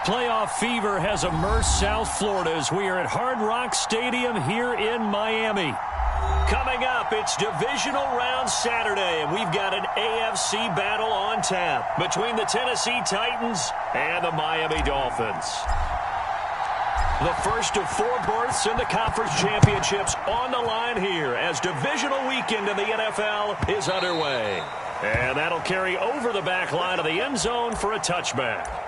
Playoff fever has immersed South Florida as we are at Hard Rock Stadium here in Miami. Coming up, it's Divisional Round Saturday, and we've got an AFC battle on tap between the Tennessee Titans and the Miami Dolphins. The first of 4 berths in the conference championships on the line here as divisional weekend in the NFL is underway. And that'll carry over the back line of the end zone for a touchback.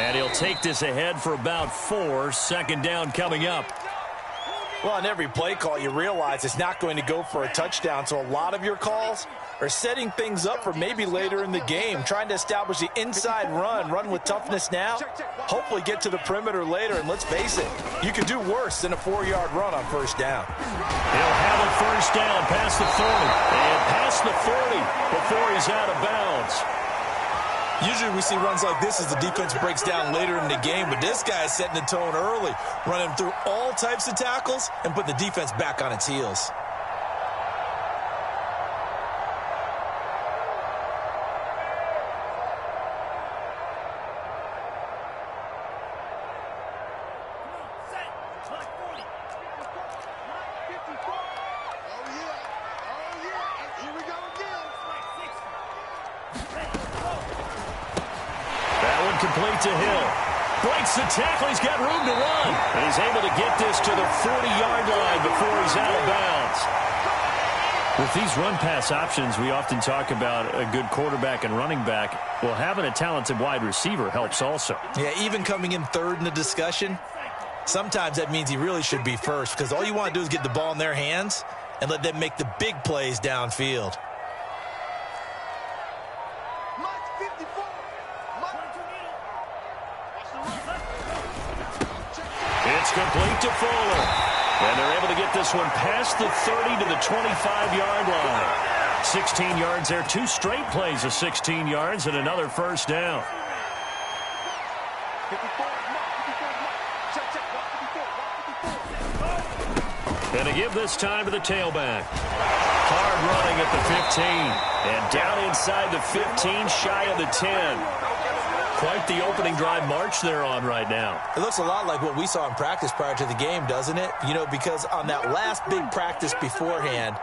And he'll take this ahead for about 4. Second down coming up. Well, on every play call, you realize it's not going to go for a touchdown. So a lot of your calls are setting things up for maybe later in the game, trying to establish the inside run with toughness now, hopefully get to the perimeter later. And let's face it, you could do worse than a 4-yard run on first down. He'll have a first down past the 40 and past the 40 before he's out of bounds. Usually we see runs like this as the defense breaks down later in the game, but this guy is setting the tone early, running through all types of tackles and putting the defense back on its heels. Complete to Hill. Breaks the tackle. He's got room to run. And he's able to get this to the 40-yard line before he's out of bounds. With these run-pass options, we often talk about a good quarterback and running back. Well, having a talented wide receiver helps also. Yeah, even coming in third in the discussion, sometimes that means he really should be first because all you want to do is get the ball in their hands and let them make the big plays downfield. It's complete to Fuller. And they're able to get this one past the 30 to the 25-yard line. 16 yards there. 2 straight plays of 16 yards and another first down. And to give this time to the tailback. Hard running at the 15. And down inside the 15, shy of the 10. Quite the opening drive march they're on right now. It looks a lot like what we saw in practice prior to the game, doesn't it? You know, because on that last big practice beforehand,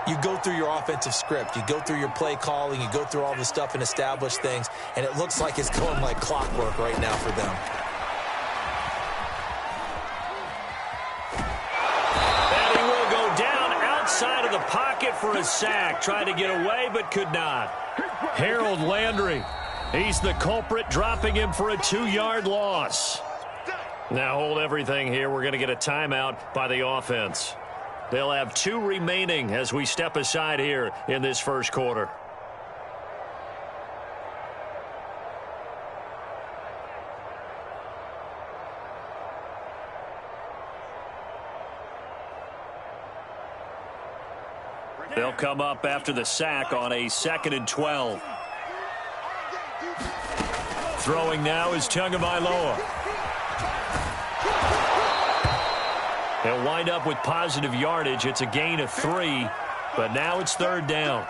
you go through your offensive script. You go through your play calling. You go through all the stuff and establish things. And it looks like it's going like clockwork right now for them. And he will go down outside of the pocket for a sack. Tried to get away, but could not. Harold Landry. He's the culprit, dropping him for a 2-yard loss. Now hold everything here. We're going to get a timeout by the offense. They'll have 2 remaining as we step aside here in this first quarter. They'll come up after the sack on a 2nd and 12. Throwing now is Tagovailoa. He'll wind up with positive yardage. It's a gain of 3, but now it's 3rd down.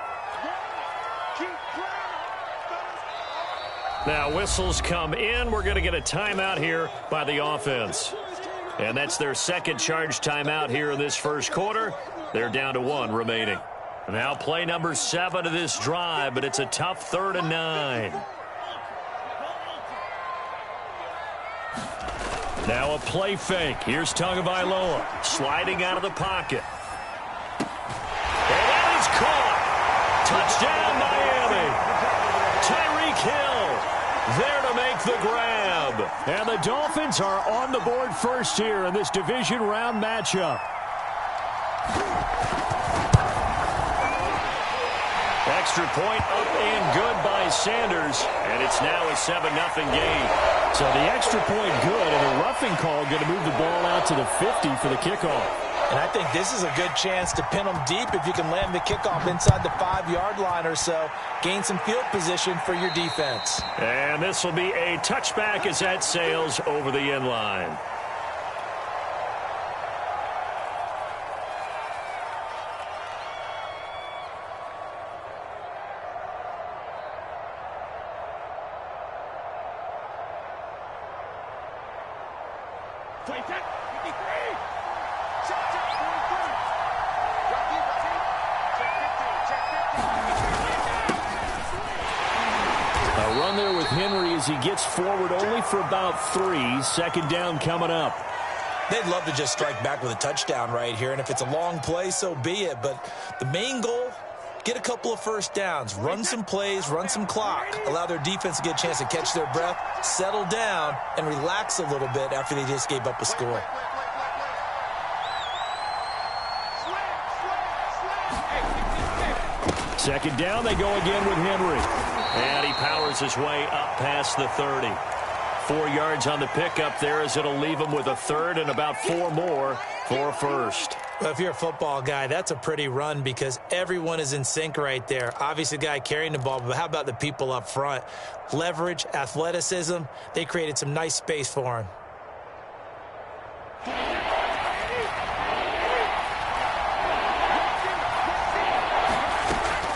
Now whistles come in. We're going to get a timeout here by the offense. And that's their 2nd charge timeout here in this first quarter. They're down to 1 remaining. Now play number 7 of this drive, but it's a tough 3rd and 9. Now a play fake. Here's Tagovailoa sliding out of the pocket. And that is caught. Touchdown, Miami. Tyreek Hill there to make the grab. And the Dolphins are on the board first here in this division round matchup. Extra point up and good by Sanders, and it's now a 7-0 game. So the extra point good, and a roughing call going to move the ball out to the 50 for the kickoff. And I think this is a good chance to pin them deep if you can land the kickoff inside the 5-yard line or so. Gain some field position for your defense. And this will be a touchback as that sails over the end line. A run there with Henry as he gets forward only for about 3. Second down coming up. They'd love to just strike back with a touchdown right here, and if it's a long play, so be it. But the main goal, get a couple of first downs, run some plays, run some clock, allow their defense to get a chance to catch their breath, settle down, and relax a little bit after they just gave up a score. Second down, they go again with Henry. And he powers his way up past the 30. 4 yards on the pickup there as it'll leave him with a third and about 4 more for a first. Well, if you're a football guy, that's a pretty run because everyone is in sync right there. Obviously, the guy carrying the ball, but how about the people up front? Leverage, athleticism, they created some nice space for him.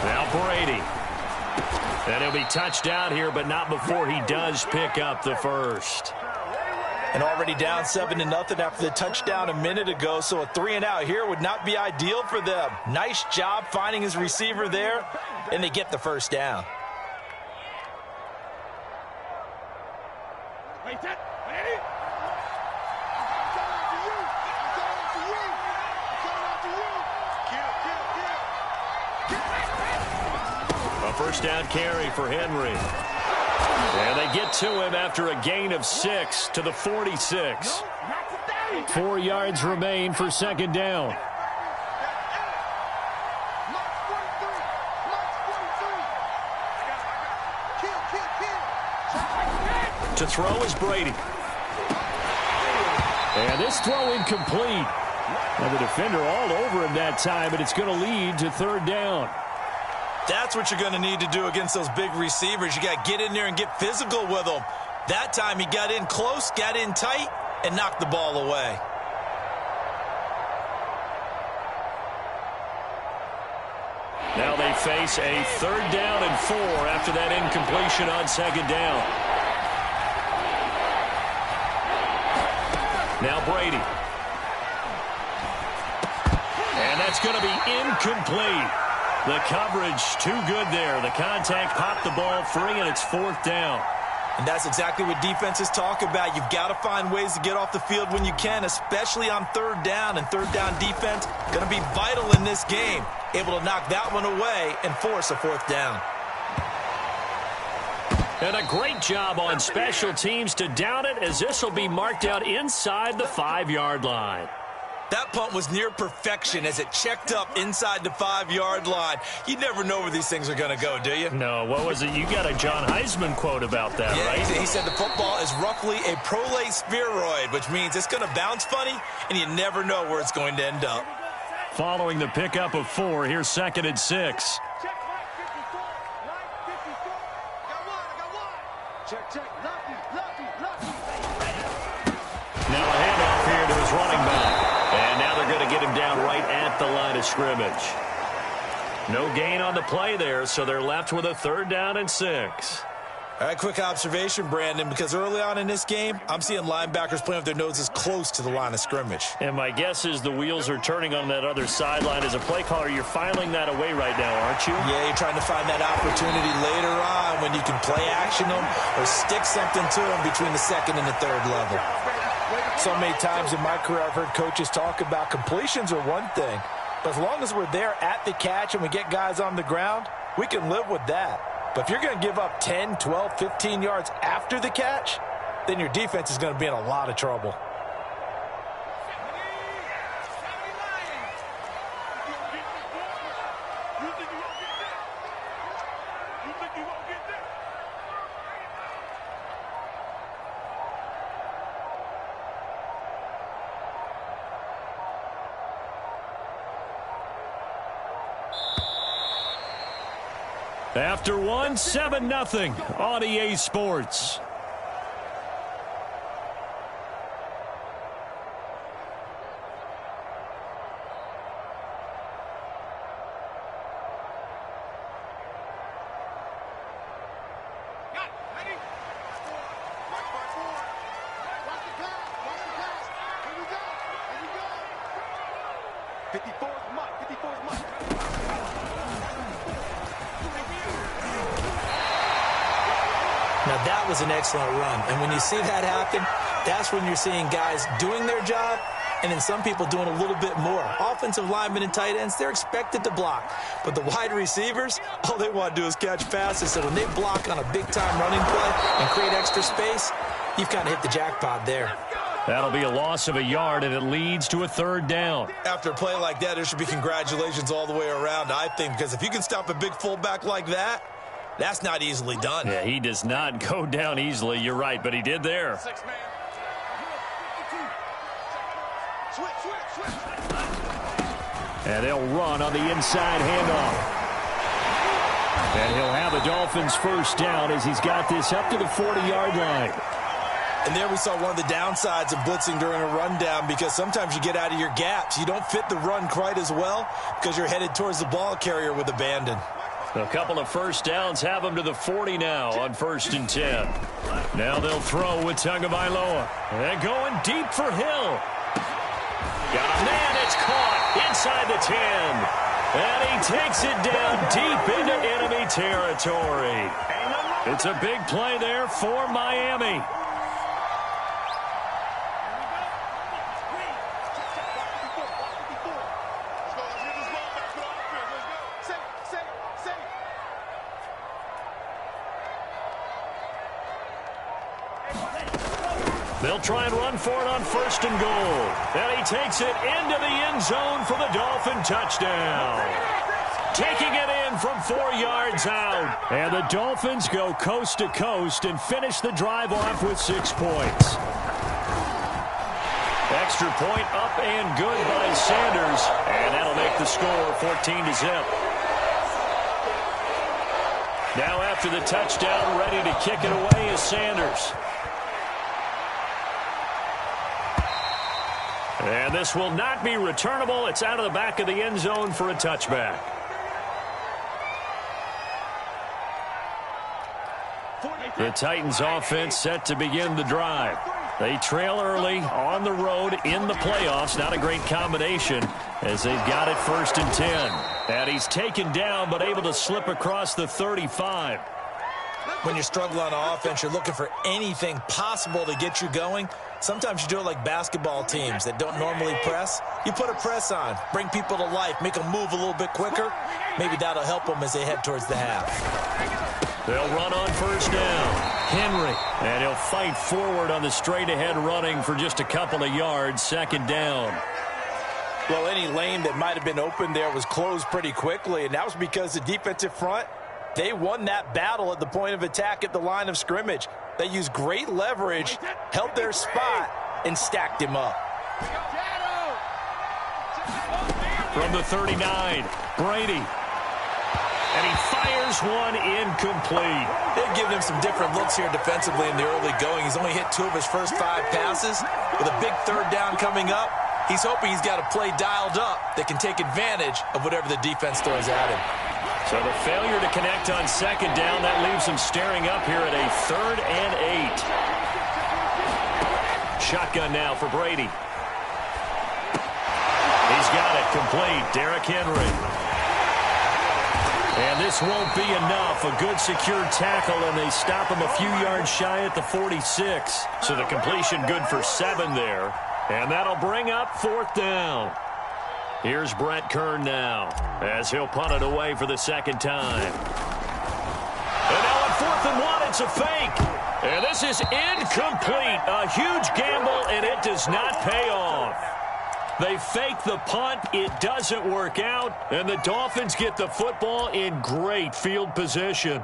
Now Brady. And he'll be touchdown here, but not before he does pick up the first. And already down 7-0 after the touchdown a minute ago, so a 3-and-out here would not be ideal for them. Nice job finding his receiver there, and they get the first down. A first down carry for Henry. And they get to him after a gain of 6 to the 46. 4 yards remain for second down. To throw is Brady. And this throw incomplete. Now the defender all over him that time, but it's going to lead to third down. That's what you're going to need to do against those big receivers. You got to get in there and get physical with them. That time he got in close, got in tight, and knocked the ball away. Now they face a third down and 4 after that incompletion on second down. Now Brady. And that's going to be incomplete. The coverage too good there. The contact popped the ball free, and it's fourth down. And that's exactly what defenses talk about. You've got to find ways to get off the field when you can, especially on third down. And third down defense going to be vital in this game. Able to knock that one away and force a fourth down. And a great job on special teams to down it, as this will be marked out inside the 5-yard line. That punt was near perfection as it checked up inside the 5-yard line. You never know where these things are going to go, do you? No, what was it? You got a John Heisman quote about that, yeah, right? He said the football is roughly a prolate spheroid, which means it's going to bounce funny, and you never know where it's going to end up. Following the pickup of 4, here's second and 6. Now a handoff here to his running back. And now they're going to get him down right at the line of scrimmage. No gain on the play there, so they're left with a third down and 6. All right, quick observation, Brandon, because early on in this game, I'm seeing linebackers playing with their noses close to the line of scrimmage. And my guess is the wheels are turning on that other sideline. As a play caller, you're filing that away right now, aren't you? Yeah, you're trying to find that opportunity later on when you can play action them or stick something to them between the second and the third level. So many times in my career, I've heard coaches talk about completions are one thing, but as long as we're there at the catch and we get guys on the ground, we can live with that. But if you're going to give up 10, 12, 15 yards after the catch, then your defense is going to be in a lot of trouble. After one, 7-0 on EA Sports. Now, that was an excellent run. And when you see that happen, that's when you're seeing guys doing their job and then some people doing a little bit more. Offensive linemen and tight ends, they're expected to block. But the wide receivers, all they want to do is catch passes. So when they block on a big-time running play and create extra space, you've kind of hit the jackpot there. That'll be a loss of a yard, and it leads to a 3rd down. After a play like that, there should be congratulations all the way around, I think, because if you can stop a big fullback like that, that's not easily done. Yeah, he does not go down easily. You're right, but he did there. And they'll run on the inside handoff. And he'll have a Dolphins 1st down as he's got this up to the 40-yard line. And there we saw one of the downsides of blitzing during a rundown, because sometimes you get out of your gaps. You don't fit the run quite as well because you're headed towards the ball carrier with abandon. A couple of 1st downs have them to the 40 now on 1st and 10. Now they'll throw with Tagovailoa. And going deep for Hill. Got a man, it's caught inside the 10. And he takes it down deep into enemy territory. It's a big play there for Miami. They'll try and run for it on 1st and goal. And he takes it into the end zone for the Dolphin touchdown. Taking it in from 4 yards out. And the Dolphins go coast to coast and finish the drive off with 6 points. Extra point up and good by Sanders. And that'll make the score 14-0. Now after the touchdown, ready to kick it away is Sanders. And this will not be returnable. It's out of the back of the end zone for a touchback. The Titans offense set to begin the drive. They trail early on the road in the playoffs. Not a great combination as they've got it 1st and 10. And he's taken down but able to slip across the 35. When you struggle on offense, you're looking for anything possible to get you going. Sometimes you do it like basketball teams that don't normally press. You put a press on, bring people to life, make them move a little bit quicker. Maybe that'll help them as they head towards the half. They'll run on 1st down. Henry. And he'll fight forward on the straight-ahead running for just a couple of yards. 2nd down. Well, any lane that might have been open there was closed pretty quickly, and that was because the defensive front, they won that battle at the point of attack at the line of scrimmage. They used great leverage, held their spot, and stacked him up. From the 39, Brady. And he fires one incomplete. They've given him some different looks here defensively in the early going. He's only hit 2 of his first 5 passes. With a big 3rd down coming up, he's hoping he's got a play dialed up that can take advantage of whatever the defense throws at him. So the failure to connect on 2nd down, that leaves him staring up here at a 3rd and 8. Shotgun now for Brady. He's got it complete. Derrick Henry. And this won't be enough. A good secure tackle, and they stop him a few yards shy at the 46. So the completion good for 7 there. And that'll bring up 4th down. Here's Brett Kern now as he'll punt it away for the 2nd time. And now on 4th and 1, it's a fake. And this is incomplete. A huge gamble, and it does not pay off. They fake the punt. It doesn't work out, and the Dolphins get the football in great field position.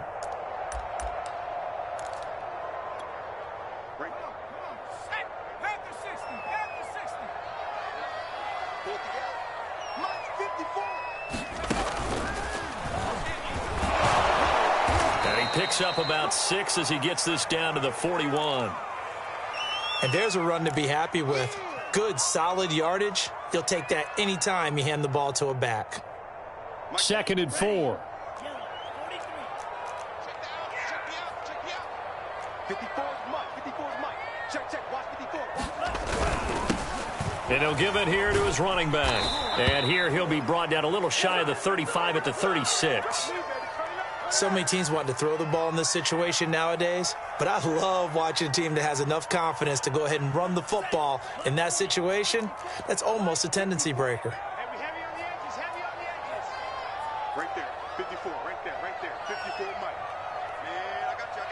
Picks up about 6 as he gets this down to the 41. And there's a run to be happy with. Good, solid yardage. He'll take that anytime you hand the ball to a back. 2nd and 4. 54 is Mike. 54 is Mike. Check. Watch 54. And he'll give it here to his running back. And here he'll be brought down a little shy of the 35 at the 36. So many teams want to throw the ball in this situation nowadays, but I love watching a team that has enough confidence to go ahead and run the football in that situation. That's almost a tendency breaker. Heavy on the edges. Right there. 54. Right there. 54 Mike. Man, I got you.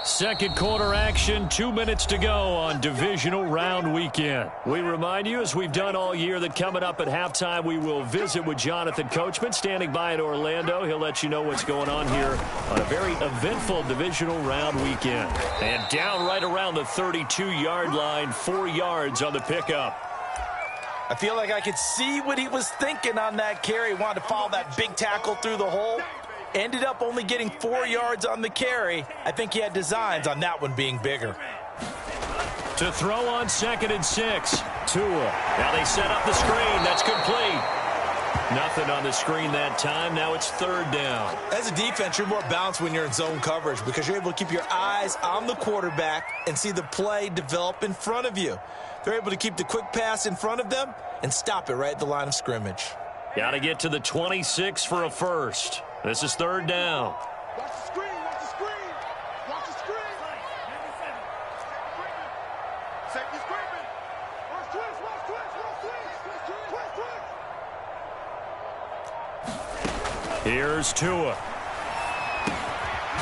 Second quarter action, 2 minutes to go on divisional round weekend. We remind you, as we've done all year, that coming up at halftime, we will visit with Jonathan Coachman, standing by in Orlando. He'll let you know what's going on here on a very eventful divisional round weekend. And down right around the 32-yard line, 4 yards on the pickup. I feel like I could see what he was thinking on that carry. Wanted to follow that big tackle through the hole. Ended up only getting 4 yards on the carry. I think he had designs on that one being bigger. To throw on 2nd and 6. Tua. Now they set up the screen. That's complete. Nothing on the screen that time. Now it's 3rd down. As a defense, you're more balanced when you're in zone coverage because you're able to keep your eyes on the quarterback and see the play develop in front of you. They're able to keep the quick pass in front of them and stop it right at the line of scrimmage. Got to get to the 26 for a first. This is 3rd down. Watch the screen. Safety scraping. Watch twist. Here's Tua.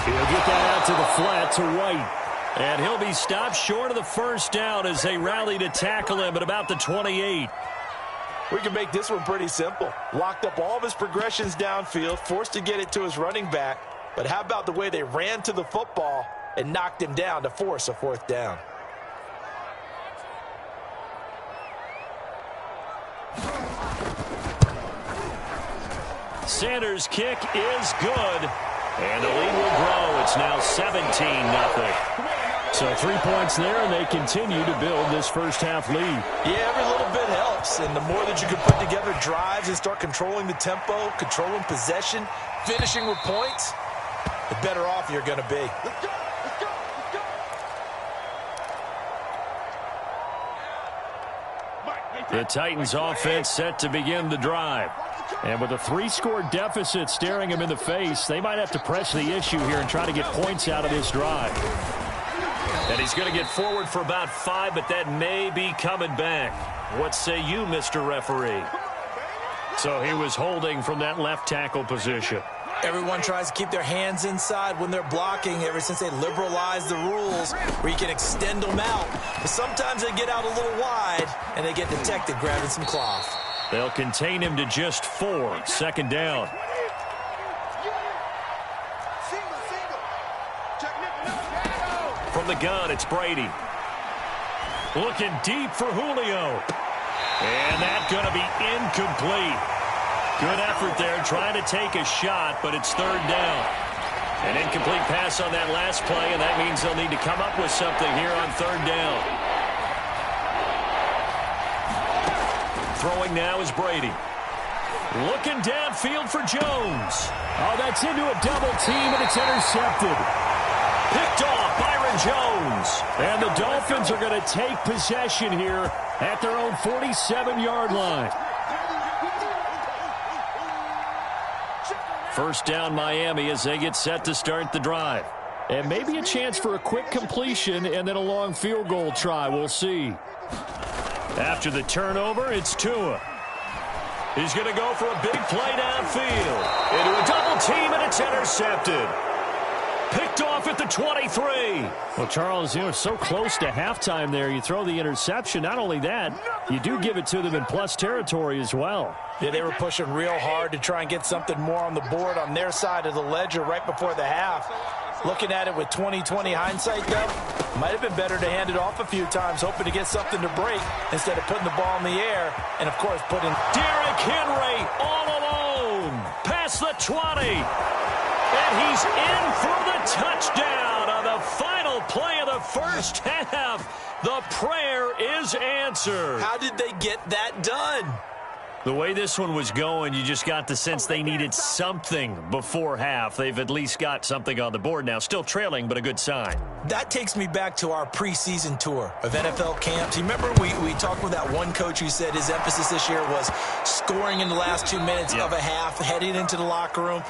He'll get that out to the flat to White. And he'll be stopped short of the first down as they rally to tackle him at about the 28. We can make this one pretty simple. Locked up all of his progressions downfield, forced to get it to his running back. But how about the way they ran to the football and knocked him down to force a 4th down? Sanders' kick is good. And the lead will grow. It's now 17-0. So 3 points there, and they continue to build this first half lead. Yeah, every little bit helps. And the more that you can put together drives and start controlling the tempo, controlling possession, finishing with points, the better off you're going to be. Let's go. The Titans offense set to begin the drive. And with a 3-score deficit staring him in the face, they might have to press the issue here and try to get points out of this drive. And he's going to get forward for about 5, but that may be coming back. What say you, Mr. Referee? So he was holding from that left tackle position. Everyone tries to keep their hands inside when they're blocking ever since they liberalized the rules where you can extend them out. But sometimes they get out a little wide and they get detected grabbing some cloth. They'll contain him to just 4. 2nd down. From the gun, it's Brady. Looking deep for Julio. And that's going to be incomplete. Good effort there, trying to take a shot, but it's 3rd down. An incomplete pass on that last play, and that means they'll need to come up with something here on 3rd down. Throwing now is Brady. Looking downfield for Jones. Oh, that's into a double team, and it's intercepted. Picked off Byron Jones. And the Dolphins are going to take possession here at their own 47-yard line. First down Miami as they get set to start the drive. And maybe a chance for a quick completion and then a long field goal try. We'll see. After the turnover, it's Tua. He's going to go for a big play downfield. Into a double team, and it's intercepted. Picked off at the 23. Well, Charles, so close to halftime there. You throw the interception. Not only that, you do give it to them in plus territory as well. Yeah, they were pushing real hard to try and get something more on the board on their side of the ledger right before the half. Looking at it with 20/20 hindsight, though, might have been better to hand it off a few times, hoping to get something to break instead of putting the ball in the air and, of course, putting Derrick Henry all alone. Past the 20. And he's in for the touchdown on the final play of the first half. The prayer is answered. How did they get that done? The way this one was going, you just got the sense they needed something before half. They've at least got something on the board now. Still trailing, but a good sign. That takes me back to our preseason tour of NFL camps. You remember we talked with that one coach who said his emphasis this year was scoring in the last 2 minutes of a half, heading into the locker room.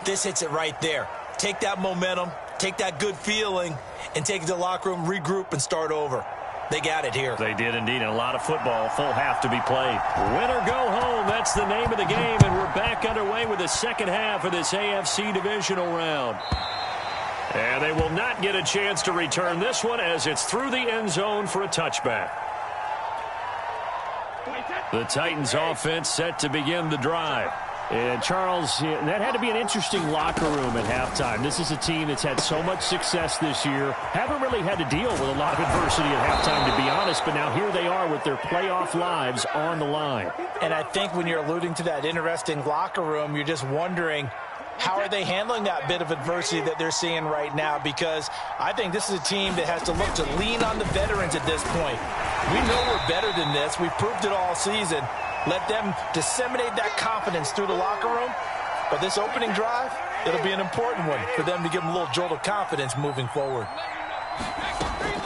This hits it right there. Take that momentum, take that good feeling, and take it to the locker room, regroup, and start over. They got it here. They did indeed, and a lot of football, full half to be played. Win or go home, that's the name of the game, and we're back underway with the second half of this AFC Divisional round. And they will not get a chance to return this one as it's through the end zone for a touchback. The Titans offense set to begin the drive. And, Charles, that had to be an interesting locker room at halftime. This is a team that's had so much success this year. Haven't really had to deal with a lot of adversity at halftime, to be honest. But now here they are with their playoff lives on the line. And I think when you're alluding to that interesting locker room, you're just wondering, how are they handling that bit of adversity that they're seeing right now? Because I think this is a team that has to look to lean on the veterans at this point. We know we're better than this. We've proved it all season. Let them disseminate that confidence through the locker room. But this opening drive, it'll be an important one for them to give them a little jolt of confidence moving forward.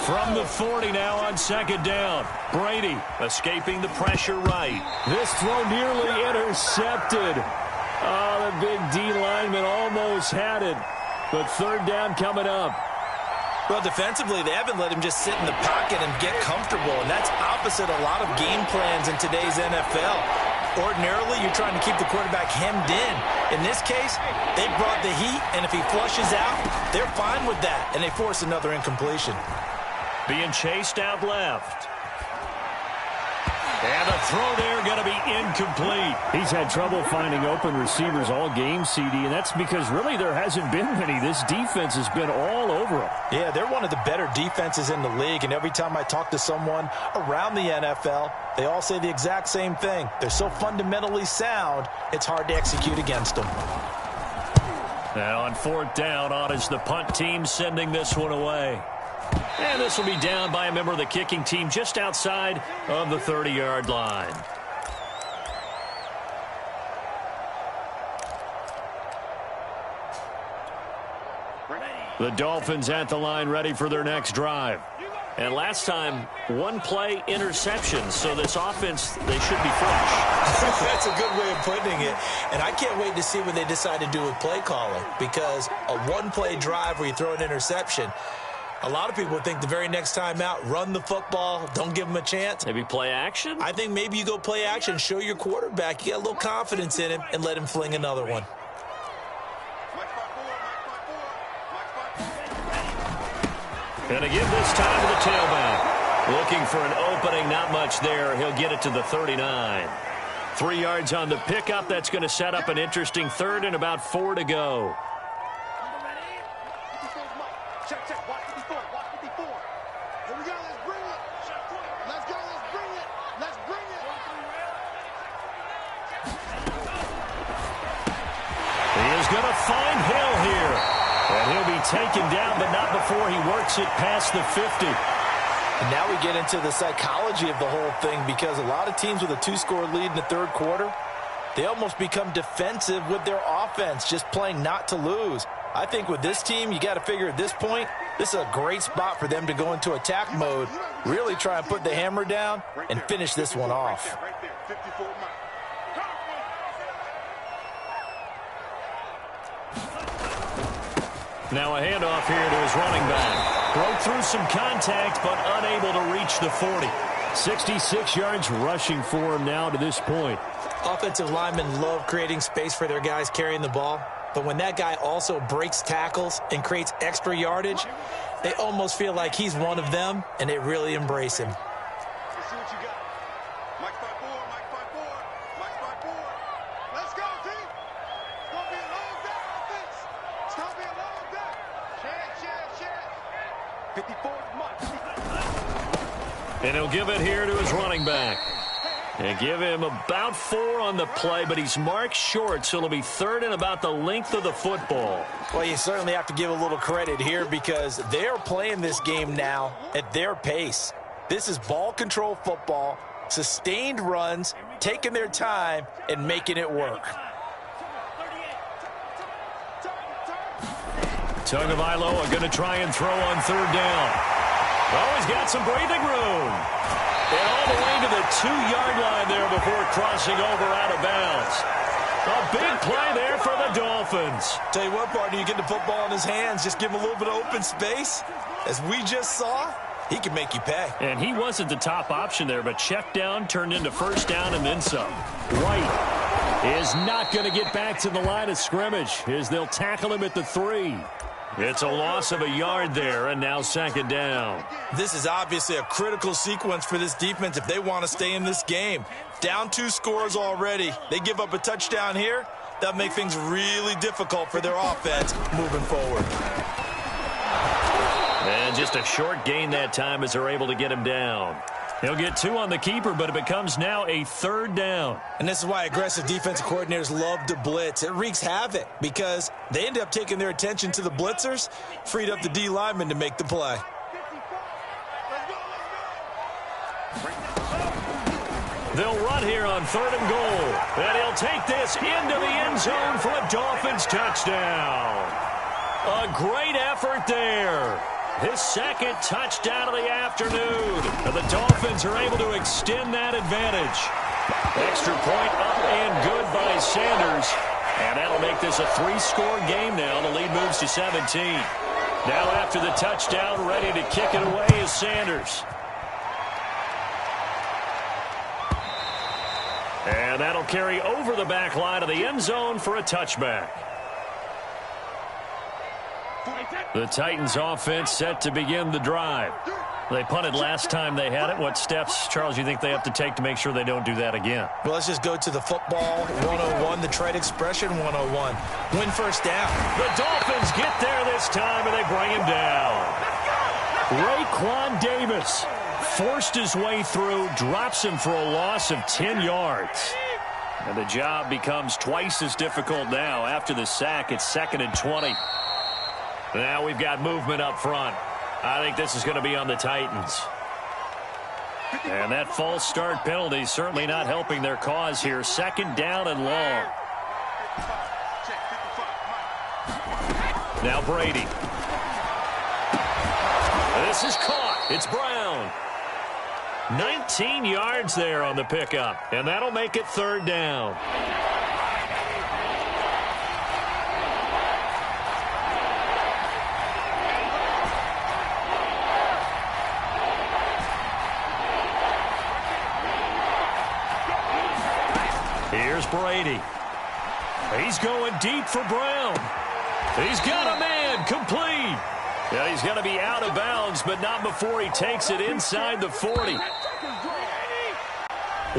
From the 40 now on second down. Brady escaping the pressure right. This throw nearly intercepted. Oh, the big D lineman almost had it. But third down coming up. Well, defensively, they haven't let him just sit in the pocket and get comfortable, and that's opposite a lot of game plans in today's NFL. Ordinarily, you're trying to keep the quarterback hemmed in. In this case, they brought the heat, and if he flushes out, they're fine with that, and they force another incompletion. Being chased out left. And the throw there going to be incomplete. He's had trouble finding open receivers all game, CD, and that's because really there hasn't been many. This defense has been all over them. Yeah, they're one of the better defenses in the league, and every time I talk to someone around the NFL, they all say the exact same thing. They're so fundamentally sound, it's hard to execute against them. Now on fourth down, on is the punt team sending this one away. And this will be down by a member of the kicking team just outside of the 30-yard line. The Dolphins at the line ready for their next drive. And last time, one play interception, so this offense, they should be fresh. That's a good way of putting it. And I can't wait to see what they decide to do with play calling, because a one-play drive where you throw an interception, a lot of people would think the very next time out, run the football, don't give them a chance. Maybe play action? I think maybe you go play action, show your quarterback, you got a little confidence in him, and let him fling another one. And again this time to the tailback. Looking for an opening, not much there. He'll get it to the 39. 3 yards on the pickup. That's going to set up an interesting third and about 4 to go. Find Hill here. And he'll be taken down, but not before he works it past the 50. And now we get into the psychology of the whole thing, because a lot of teams with a 2-score lead in the third quarter, they almost become defensive with their offense, just playing not to lose. I think with this team, you got to figure at this point, this is a great spot for them to go into attack mode, really try and put the hammer down and finish this one off. Now a handoff here to his running back. Broke through some contact, but unable to reach the 40. 66 yards rushing for him now to this point. Offensive linemen love creating space for their guys carrying the ball. But when that guy also breaks tackles and creates extra yardage, they almost feel like he's one of them, and they really embrace him. Let's see what you got. Mike 5-4, Mike 5-4, Mike 5-4. Let's go, team. It's going to be a long day, offense. It's going to be a long day. 54 months. And he'll give it here to his running back. And give him about 4 on the play, but he's marked short, so it'll be third and about the length of the football. Well, you certainly have to give a little credit here because they're playing this game now at their pace. This is ball control football, sustained runs, taking their time, and making it work. Tagovailoa going to try and throw on third down. Oh, he's got some breathing room. And all the way to the 2-yard line there before crossing over out of bounds. A big play there for the Dolphins. Tell you what, partner, you get the football in his hands, just give him a little bit of open space. As we just saw, he can make you pay. And he wasn't the top option there, but check down turned into first down and then some. White is not going to get back to the line of scrimmage as they'll tackle him at the 3. It's a loss of a yard there, and now second down. This is obviously a critical sequence for this defense if they want to stay in this game. Down 2 scores already. They give up a touchdown here. That'll make things really difficult for their offense moving forward. And just a short gain that time as they're able to get him down. He'll get 2 on the keeper, but it becomes now a third down. And this is why aggressive defensive coordinators love to blitz. It wreaks havoc because they end up taking their attention to the blitzers, freed up the D lineman to make the play. They'll run here on third and goal. And he'll take this into the end zone for a Dolphins touchdown. A great effort there. His second touchdown of the afternoon. And the Dolphins are able to extend that advantage. Extra point up and good by Sanders. And that'll make this a 3-score game now. The lead moves to 17. Now after the touchdown, ready to kick it away is Sanders. And that'll carry over the back line of the end zone for a touchback. The Titans offense set to begin the drive. They punted last time they had it. What steps, Charles, do you think they have to take to make sure they don't do that again? Well, let's just go to the football 101, the trade expression 101. Win first down. The Dolphins get there this time, and they bring him down. Raekwon Davis forced his way through, drops him for a loss of 10 yards. And the job becomes twice as difficult now. After the sack, it's 2nd and 20. Now we've got movement up front. I think this is going to be on the Titans. And that false start penalty is certainly not helping their cause here. 2nd down and long. Now Brady. This is caught. It's Brown. 19 yards there on the pickup. And that'll make it 3rd down. Here's Brady. He's going deep for Brown. He's got a man complete. Yeah, he's going to be out of bounds, but not before he takes it inside the 40.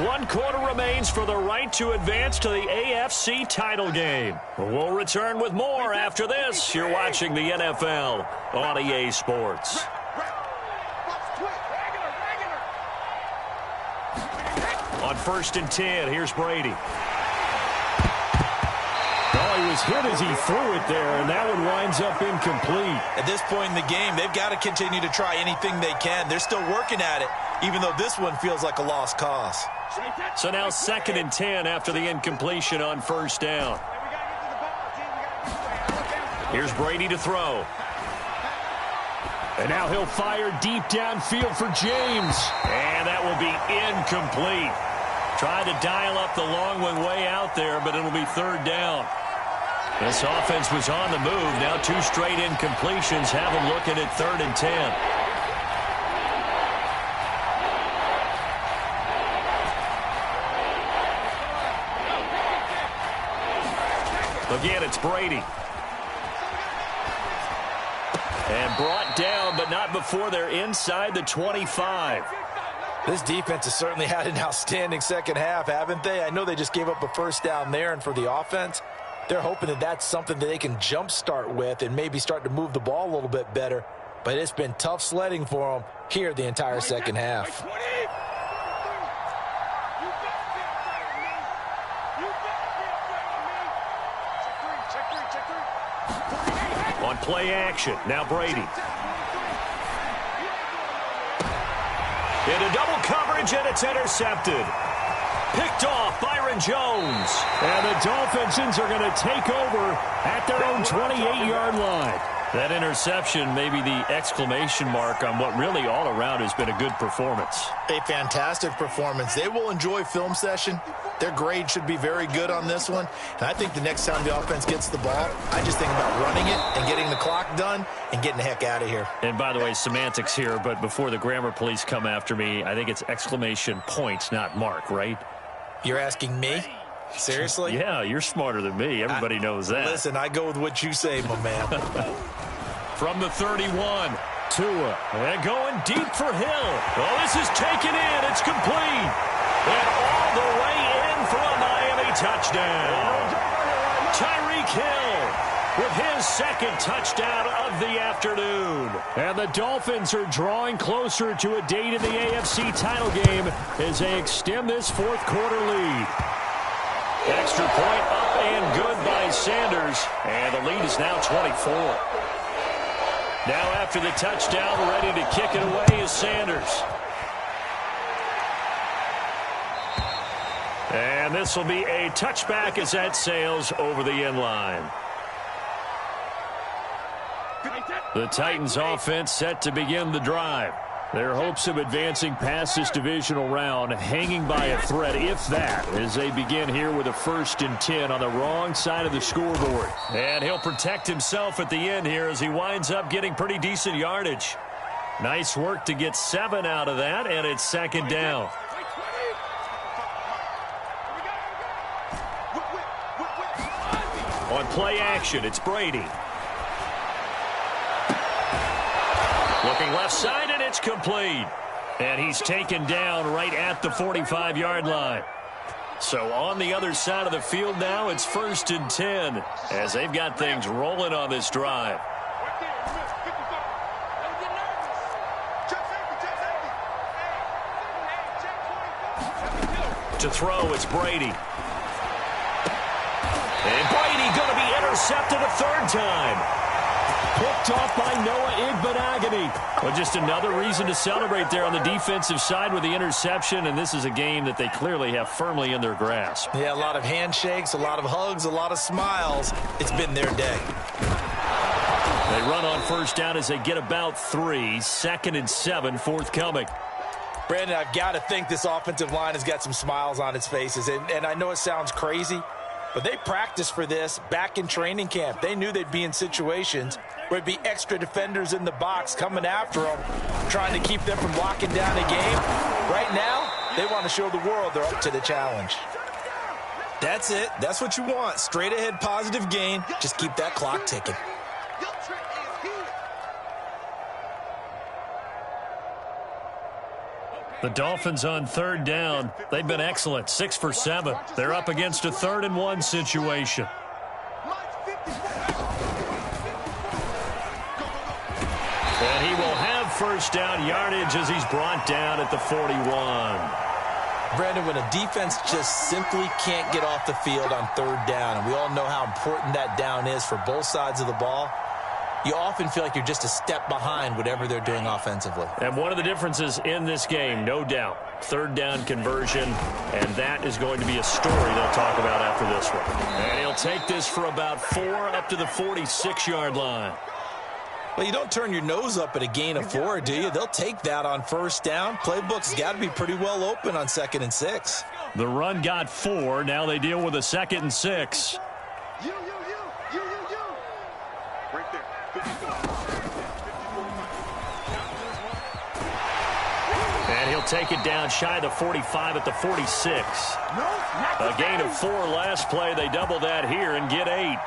1 quarter remains for the right to advance to the AFC title game. We'll return with more after this. You're watching the NFL on EA Sports. On 1st and 10, here's Brady. Oh, he was hit as he threw it there, and that one winds up incomplete. At this point in the game, they've got to continue to try anything they can. They're still working at it, even though this one feels like a lost cause. So now 2nd and 10 after the incompletion on 1st down. Here's Brady to throw. And now he'll fire deep downfield for James. And that will be incomplete. Tried to dial up the long one way out there, but it'll be 3rd down. This offense was on the move. Now 2 straight incompletions have them looking at 3rd and 10. Again, it's Brady. And brought down, but not before they're inside the 25. This defense has certainly had an outstanding second half, haven't they? I know they just gave up a 1st down there, and for the offense, they're hoping that that's something that they can jumpstart with and maybe start to move the ball a little bit better. But it's been tough sledding for them here the entire second half. On play action, now Brady. Into double coverage, and it's intercepted. Picked off Byron Jones. And the Dolphins are going to take over at their own 28-yard line. That interception may be the exclamation mark on what really all around has been a good performance. A fantastic performance. They will enjoy film session. Their grade should be very good on this one. And I think the next time the offense gets the ball, I just think about running it and getting the clock done and getting the heck out of here. And by the way, semantics here, but before the grammar police come after me, I think it's exclamation points, not mark, right? You're asking me? Seriously? Yeah, you're smarter than me. Everybody knows that. Listen, I go with what you say, my man. From the 31, Tua, and going deep for Hill. Oh, this is taken in. It's complete. And all the way in for a Miami touchdown. Tyreek Hill with his second touchdown of the afternoon. And the Dolphins are drawing closer to a date in the AFC title game as they extend this fourth quarter lead. Extra point up and good by Sanders. And the lead is now 24. Now after the touchdown, ready to kick it away is Sanders. And this will be a touchback as that sails over the end line. The Titans offense set to begin the drive. Their hopes of advancing past this divisional round hanging by a thread, if that, as they begin here with a 1st and 10 on the wrong side of the scoreboard. And he'll protect himself at the end here as he winds up getting pretty decent yardage. Nice work to get 7 out of that, and it's 2nd down. On play action, it's Brady. Looking left side, and it's complete. And he's taken down right at the 45-yard line. So on the other side of the field now, it's 1st and 10 as they've got things rolling on this drive. To throw, it's Brady. And Brady going to be intercepted a 3rd time. Picked off by Noah Igbenogany. Well, just another reason to celebrate there on the defensive side with the interception, and this is a game that they clearly have firmly in their grasp. Yeah, a lot of handshakes, a lot of hugs, a lot of smiles. It's been their day. They run on 1st down as they get about 3. 2nd and 7 forthcoming. Brandon, I've got to think this offensive line has got some smiles on its faces, and I know it sounds crazy, but they practiced for this back in training camp. They knew they'd be in situations where there'd be extra defenders in the box coming after them, trying to keep them from locking down a game. Right now, they want to show the world they're up to the challenge. That's it. That's what you want. Straight ahead positive gain. Just keep that clock ticking. The Dolphins on 3rd down. They've been excellent. 6 for 7. They're up against a 3rd and 1 situation. And he will have 1st down yardage as he's brought down at the 41. Brandon, when a defense just simply can't get off the field on 3rd down, and we all know how important that down is for both sides of the ball, you often feel like you're just a step behind whatever they're doing offensively. And one of the differences in this game, no doubt, 3rd down conversion, and that is going to be a story they'll talk about after this one. And he'll take this for about 4 up to the 46-yard line. Well, you don't turn your nose up at a gain of 4, do you? They'll take that on 1st down. Playbook's got to be pretty well open on 2nd and 6. The run got 4. Now they deal with a 2nd and 6. Right there. And he'll take it down shy of the 45 at the 46. A gain of 4 last play. They double that here and get 8.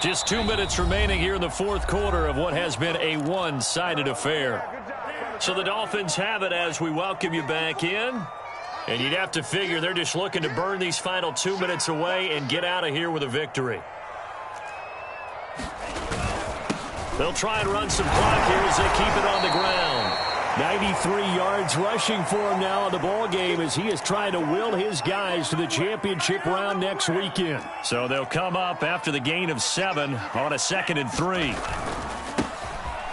Just 2 minutes remaining here in the 4th quarter of what has been a one-sided affair. So the Dolphins have it as we welcome you back in. And you'd have to figure they're just looking to burn these final 2 minutes away and get out of here with a victory. They'll try and run some clock here as they keep it on the ground. 93 yards rushing for him now in the ball game as he is trying to will his guys to the championship round next weekend. So they'll come up after the gain of 7 on a 2nd and 3.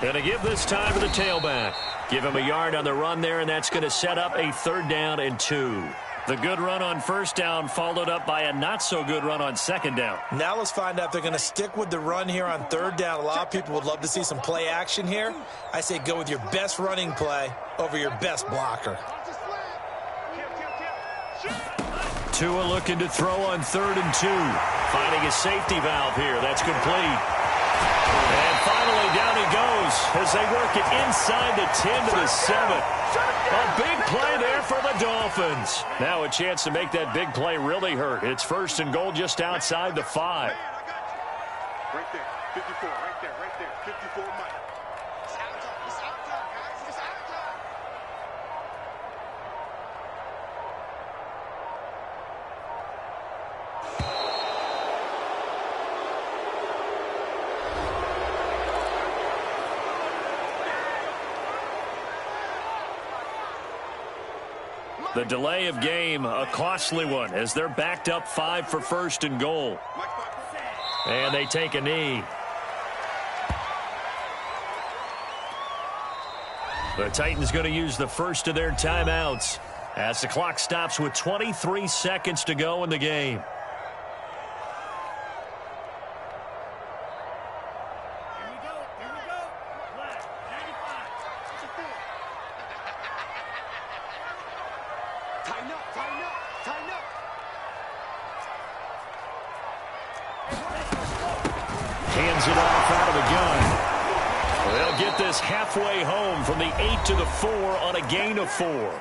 Going to give this time to the tailback. Give him a yard on the run there, and that's going to set up a 3rd down and 2. The good run on 1st down followed up by a not-so-good run on 2nd down. Now let's find out if they're going to stick with the run here on 3rd down. A lot of people would love to see some play action here. I say go with your best running play over your best blocker. Tua looking to throw on 3rd and 2. Finding a safety valve here. That's complete. And finally down he goes as they work it inside the 10 to the 7. A big play there for the Dolphins. Now a chance to make that big play really hurt. It's 1st and goal just outside the 5. Right there, 54, right there, 54 Mike. It's out time, guys. It's out time. The delay of game, a costly one, as they're backed up 5 for 1st and goal. And they take a knee. The Titans going to use the first of their timeouts as the clock stops with 23 seconds to go in the game. Hands it off out of the gun. They'll get this halfway home from the 8 to the 4 on a gain of 4.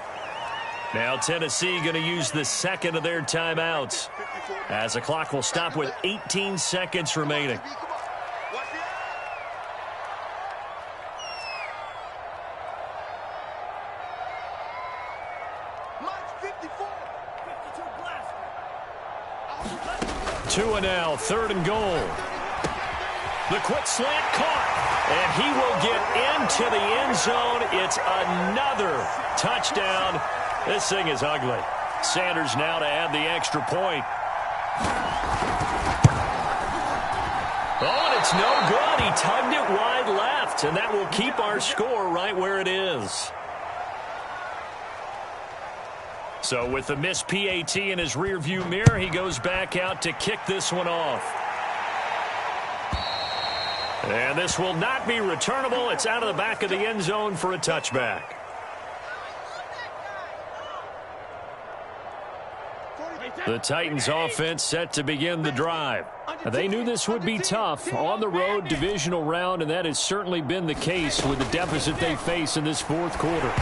Now Tennessee going to use the 2nd of their timeouts as the clock will stop with 18 seconds remaining. Tua now, 3rd and goal. The quick slant caught, and he will get into the end zone. It's another touchdown. This thing is ugly. Sanders now to add the extra point. Oh, and it's no good. He tugged it wide left, and that will keep our score right where it is. So with the missed PAT in his rearview mirror, he goes back out to kick this one off. And this will not be returnable. It's out of the back of the end zone for a touchback. The Titans offense set to begin the drive. They knew this would be tough on the road divisional round, and that has certainly been the case with the deficit they face in this 4th quarter.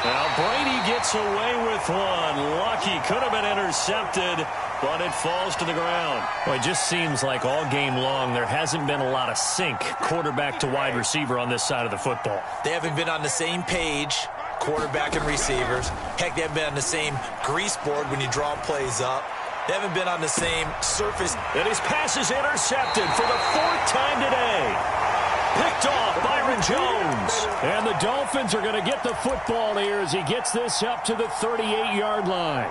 Now Brady gets away with one. Lucky, could have been intercepted, but it falls to the ground. Well, it just seems like all game long there hasn't been a lot of sync quarterback to wide receiver on this side of the football. They haven't been on the same page, quarterback and receivers. Heck, they haven't been on the same grease board when you draw plays up. They haven't been on the same surface. And his pass is intercepted for the 4th time today. Picked off Byron Jones. And the Dolphins are going to get the football here as he gets this up to the 38-yard line.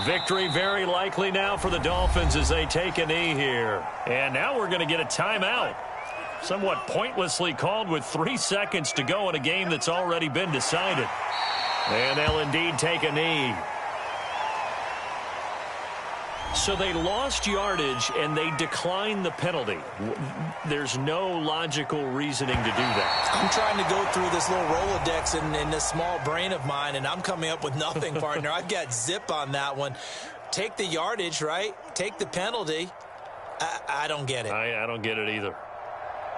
Victory very likely now for the Dolphins as they take a knee here. And now we're going to get a timeout. Somewhat pointlessly called with 3 seconds to go in a game that's already been decided. And they'll indeed take a knee. So they lost yardage and they declined the penalty. There's no logical reasoning to do that. I'm trying to go through this little Rolodex in this small brain of mine, and I'm coming up with nothing, partner. I've got zip on that one. Take the yardage, right? Take the penalty. I don't get it. I don't get it either.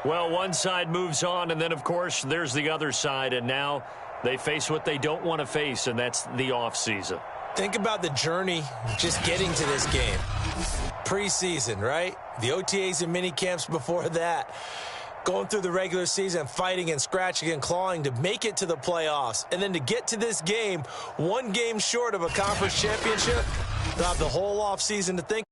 Well, one side moves on, and then, of course, there's the other side, and now they face what they don't want to face, and that's the offseason. Think about the journey just getting to this game. Preseason, right? The OTAs and mini camps before that. Going through the regular season, fighting and scratching and clawing to make it to the playoffs. And then to get to this game, one game short of a conference championship, they'll have the whole offseason to think